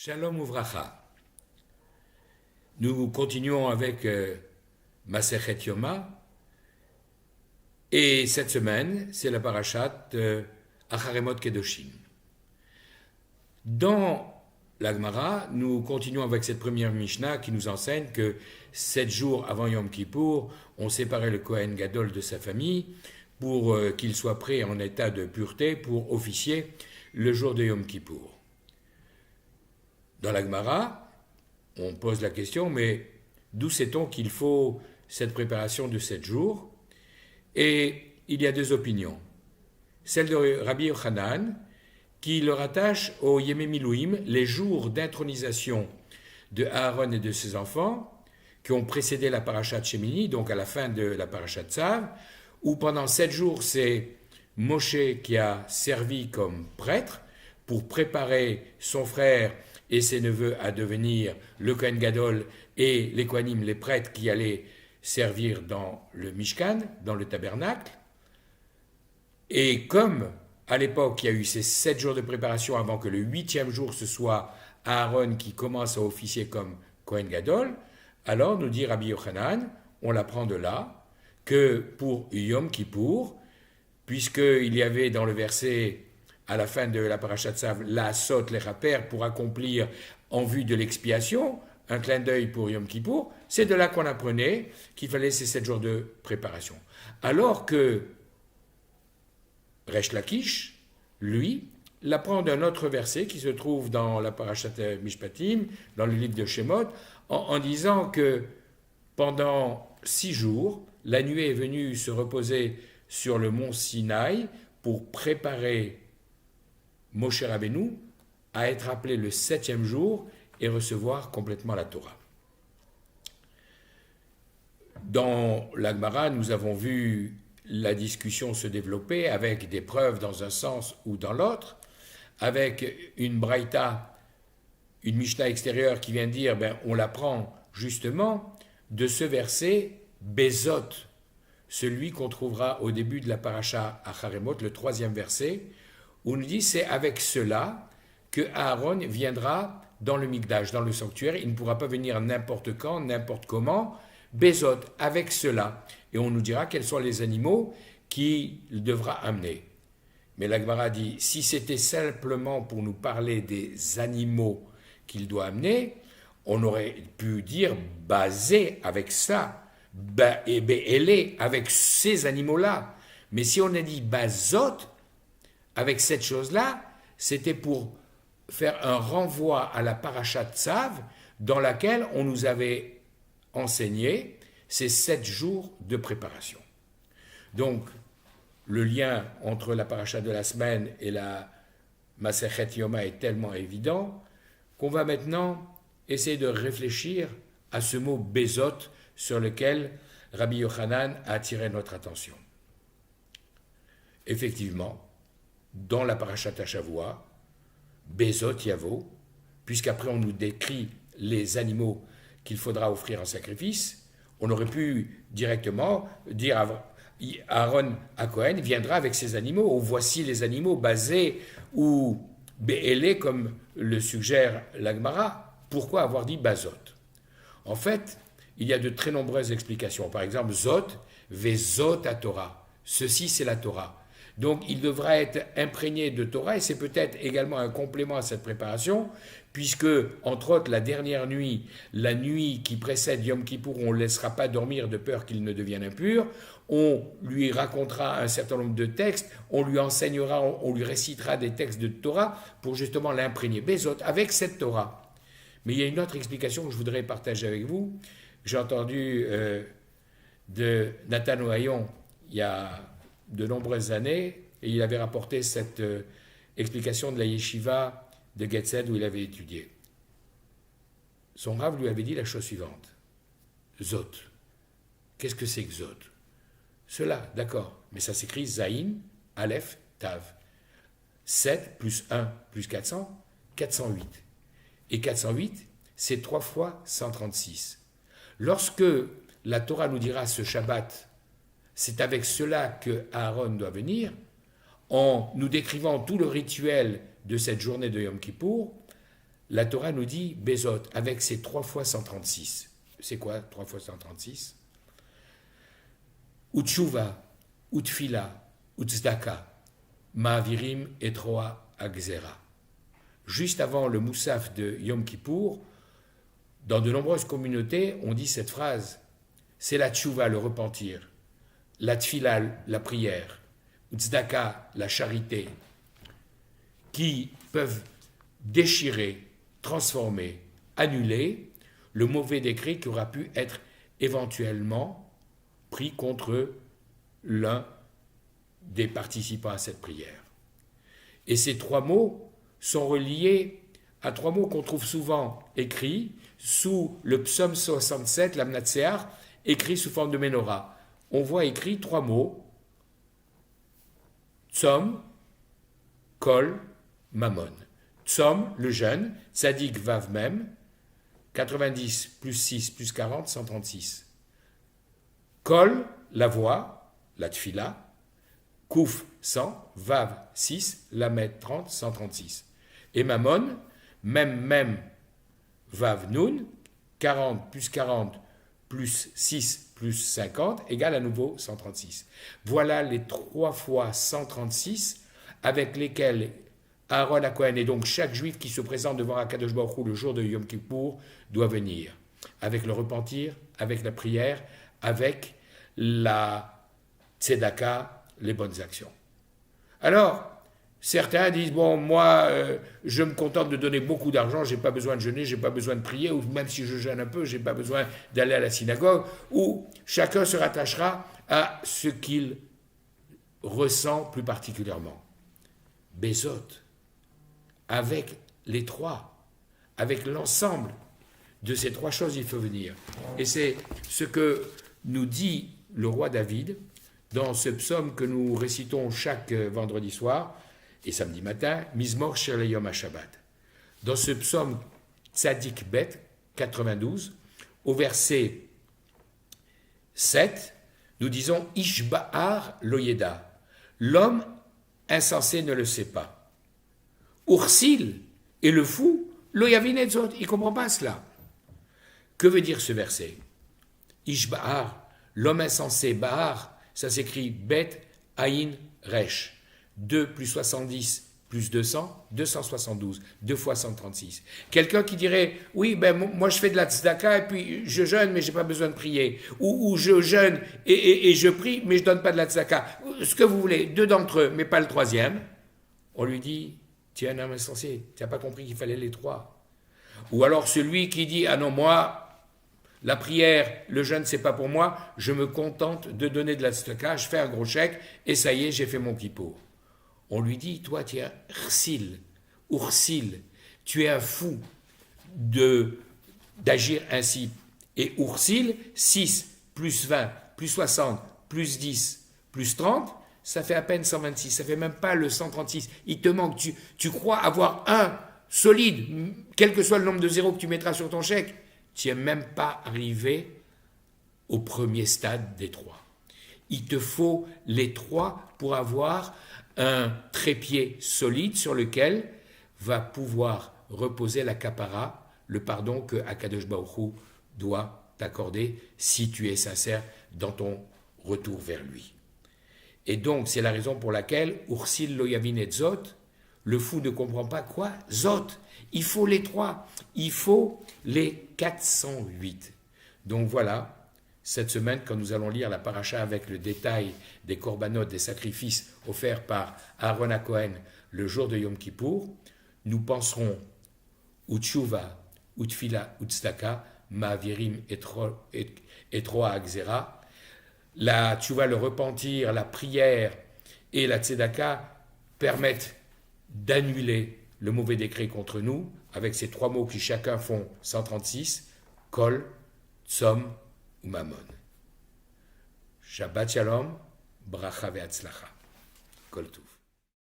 Shalom Uvracha. Nous continuons avec Masechet Yoma. Et cette semaine, c'est la parashat Acharemot Kedoshim. Dans la Gemara, nous continuons avec cette première Mishnah qui nous enseigne que 7 jours avant Yom Kippour, on séparait le Kohen Gadol de sa famille pour qu'il soit prêt en état de pureté pour officier le jour de Yom Kippour. Dans la Gemara, on pose la question, mais d'où sait-on qu'il faut cette préparation de 7 jours? Et il y a deux opinions. Celle de Rabbi Yochanan, qui le rattache au Yemé Milouim, les jours d'intronisation de Aaron et de ses enfants, qui ont précédé la parashat Shemini, donc à la fin de la parashat Tzav, où pendant 7 jours, c'est Moshe qui a servi comme prêtre pour préparer son frère et ses neveux à devenir le Kohen Gadol et les Kohanim, les prêtres qui allaient servir dans le Mishkan, dans le tabernacle. Et comme à l'époque il y a eu ces 7 jours de préparation avant que le 8e jour ce soit Aaron qui commence à officier comme Kohen Gadol, alors nous dit Rabbi Yochanan, on l'apprend de là, que pour Yom Kippour, puisqu'il y avait dans le verset à la fin de la parashat Tzav, la sot les rapères pour accomplir en vue de l'expiation, un clin d'œil pour Yom Kippour, c'est de là qu'on apprenait qu'il fallait ces 7 jours de préparation. Alors que Resh Lakish, lui, l'apprend d'un autre verset qui se trouve dans la parashat Mishpatim, dans le livre de Shemot, en disant que pendant 6 jours, la nuée est venue se reposer sur le mont Sinaï pour préparer Moshe Rabbeinu à être appelé le 7e jour et recevoir complètement la Torah. Dans la Gemara, nous avons vu la discussion se développer avec des preuves dans un sens ou dans l'autre, avec une braïta, une Mishnah extérieure qui vient dire, on l'apprend justement de ce verset Bezot, celui qu'on trouvera au début de la paracha Acharemot, le 3e verset, où on nous dit c'est avec cela que Aaron viendra dans le Mikdash, dans le sanctuaire. Il ne pourra pas venir n'importe quand, n'importe comment. Bezot, avec cela. Et on nous dira quels sont les animaux qu'il devra amener. Mais la Gemara dit, si c'était simplement pour nous parler des animaux qu'il doit amener, on aurait pu dire basé avec ça, et avec ces animaux-là. Mais si on a dit bazot, avec cette chose-là, c'était pour faire un renvoi à la parashat Tzav dans laquelle on nous avait enseigné ces 7 jours de préparation. Donc, le lien entre la parashat de la semaine et la Masechet Yoma est tellement évident qu'on va maintenant essayer de réfléchir à ce mot Bezot sur lequel Rabbi Yochanan a attiré notre attention. Effectivement, dans la parashat Shavua, Bezot Yavo, puisqu'après on nous décrit les animaux qu'il faudra offrir en sacrifice, on aurait pu directement dire Aaron à Cohen viendra avec ses animaux, ou voici les animaux basés ou Be'ele comme le suggère la Gemara. Pourquoi avoir dit Bazot? En fait, il y a de très nombreuses explications. Par exemple, Zot, Vezot à Torah. Ceci, c'est la Torah. Donc, il devra être imprégné de Torah, et c'est peut-être également un complément à cette préparation, puisque, entre autres, la dernière nuit, la nuit qui précède Yom Kippour, on ne le laissera pas dormir de peur qu'il ne devienne impur, on lui racontera un certain nombre de textes, on lui enseignera, on lui récitera des textes de Torah pour justement l'imprégner. Bezot, avec cette Torah. Mais il y a une autre explication que je voudrais partager avec vous. J'ai entendu de Nathan Ohayon il y a de nombreuses années, et il avait rapporté cette explication de la yeshiva de Getzed où il avait étudié. Son rav lui avait dit la chose suivante. Zot. Qu'est-ce que c'est que Zot? Cela, d'accord, mais ça s'écrit Zaïn, Aleph, Tav. 7 plus 1 plus 400, 408. Et 408, c'est 3 fois 136. Lorsque la Torah nous dira ce Shabbat, c'est avec cela que Aaron doit venir, en nous décrivant tout le rituel de cette journée de Yom Kippour, la Torah nous dit Bezot, avec ses 3 fois 136. C'est quoi 3 fois 136? Utshuva, Utfila, Utzdaka, Ma'avirim et Troa Agzera. Juste avant le Moussaf de Yom Kippour, dans de nombreuses communautés, on dit cette phrase. C'est la Tshuva, le repentir, la Tfila, la prière, Utzdaka, la charité, qui peuvent déchirer, transformer, annuler le mauvais décret qui aura pu être éventuellement pris contre l'un des participants à cette prière. Et ces 3 mots sont reliés à 3 mots qu'on trouve souvent écrits sous le psaume 67, la Mnatseach, écrit sous forme de menorah. On voit écrit 3 mots, Tzom, Kol, Mammon. Tzom, le jeûne, Tzadik Vav Mem, 90 plus 6 plus 40, 136. Kol, la voix, la Tfila, Kouf, 100, Vav, 6, Lamed, 30, 136. Et Mammon, Mem, Vav, Nun, 40 plus 6 plus 50 égale à nouveau 136. Voilà les 3 fois 136 avec lesquels Aaron HaKohen et donc chaque juif qui se présente devant Akadosh Baruch Hu le jour de Yom Kippour doit venir. Avec le repentir, avec la prière, avec la tzedaka, les bonnes actions. Alors, certains disent, bon, moi, je me contente de donner beaucoup d'argent, je n'ai pas besoin de jeûner, je n'ai pas besoin de prier, ou même si je jeûne un peu, je n'ai pas besoin d'aller à la synagogue, ou chacun se rattachera à ce qu'il ressent plus particulièrement. Bezot, avec les 3, avec l'ensemble de ces 3 choses, il faut venir. Et c'est ce que nous dit le roi David dans ce psaume que nous récitons chaque vendredi soir et samedi matin, Mizmor Shel Yom HaShabbat. Dans ce psaume Tzadik Bet 92, au verset 7, nous disons Ishba'ar Loyeda. L'homme insensé ne le sait pas. Ursil et le fou, Loyavin Etzot, il ne comprend pas cela. Que veut dire ce verset? Ishba'ar, l'homme insensé, Ba'ar, ça s'écrit Bet Aïn Resh. 2 plus 70 plus 200, 272, 2 fois 136. Quelqu'un qui dirait, oui, ben moi je fais de la tzedaka et puis je jeûne mais je n'ai pas besoin de prier. Ou je jeûne et je prie mais je ne donne pas de la tzedaka. Ce que vous voulez, 2 d'entre eux, mais pas le 3e. On lui dit, tu es un homme insensé, tu n'as pas compris qu'il fallait les 3. Ou alors celui qui dit, ah non, moi, la prière, le jeûne, c'est pas pour moi, je me contente de donner de la tzedaka, je fais un gros chèque et ça y est, j'ai fait mon kippour. On lui dit, toi, tu es un Ursil, tu es un fou d'agir ainsi. Et Ursil, 6 plus 20 plus 60 plus 10 plus 30, ça fait à peine 126, ça fait même pas le 136. Il te manque, tu crois avoir un solide, quel que soit le nombre de zéros que tu mettras sur ton chèque, tu n'es même pas arrivé au premier stade des 3. Il te faut les 3 pour avoir un trépied solide sur lequel va pouvoir reposer la kapara, le pardon que Akadosh Baruch Hu doit t'accorder si tu es sincère dans ton retour vers lui. Et donc, c'est la raison pour laquelle Ursil lo yavin et Zot, le fou ne comprend pas quoi? Zot, il faut les 3, il faut les 408. Donc voilà. Cette semaine, quand nous allons lire la paracha avec le détail des korbanot, des sacrifices offerts par Aaron HaKohen le jour de Yom Kippour, nous penserons Utshuva, Utfila, Utzdaka, Ma'avirim et Troa Agzera. La Tshuva, le repentir, la prière et la Tzedaka permettent d'annuler le mauvais décret contre nous avec ces 3 mots qui chacun font 136, Kol, Tzom, ou Mammon. Shabbat Shalom, Bracha ve'atzlacha. Kol Tuv.